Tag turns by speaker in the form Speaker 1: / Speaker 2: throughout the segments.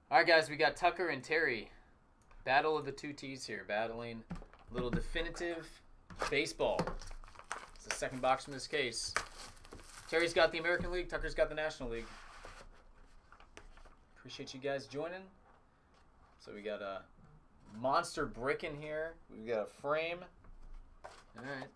Speaker 1: All right, guys, we got Tucker and Terry. Battle of the two T's here, battling a little definitive baseball. It's the second box from this case. Terry's got the American League, Tucker's got the National League. Appreciate you guys joining. So we got a monster brick in here. We've got a frame. All right.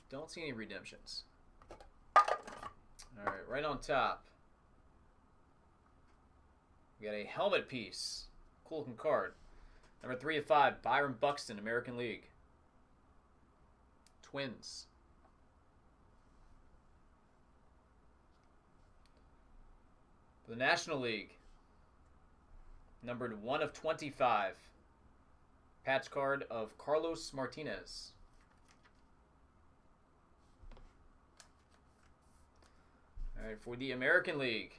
Speaker 1: Don't see any redemptions. All right, right on top, we got a helmet piece. Cool looking card. Number 3 of 5, Byron Buxton, American League. Twins. For the National League, numbered 1 of 25, patch card of Carlos Martinez. All right, for the American League,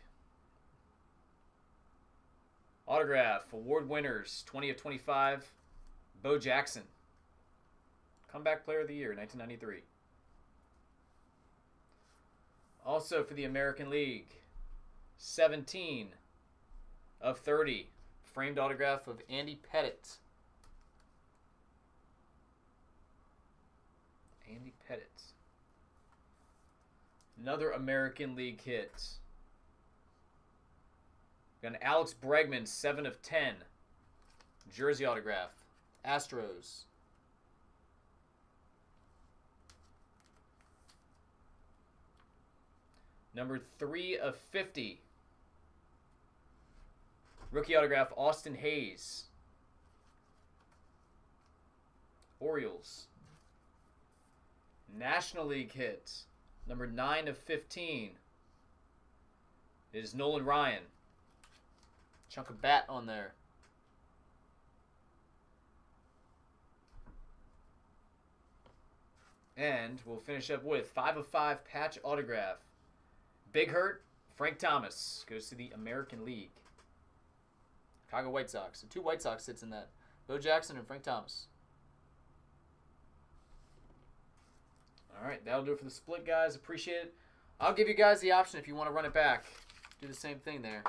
Speaker 1: autograph, award winners, 20 of 25, Bo Jackson. Comeback Player of the Year, 1993. Also for the American League, 17 of 30, framed autograph of Andy Pettitte. Andy Pettitte. Another American League hit. Got an Alex Bregman, 7 of 10. Jersey autograph. Astros. Number 3 of 50. Rookie autograph, Austin Hayes. Orioles. National League hit. Number 9 of 15. It is Nolan Ryan. Chunk of bat on there. And we'll finish up with 5 of 5 patch autograph. Big Hurt, Frank Thomas goes to the American League. Chicago White Sox. So 2 White Sox sits in that. Bo Jackson and Frank Thomas. All right, that'll do it for the split, guys. Appreciate it. I'll give you guys the option if you want to run it back. Do the same thing there.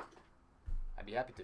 Speaker 1: I'd be happy to.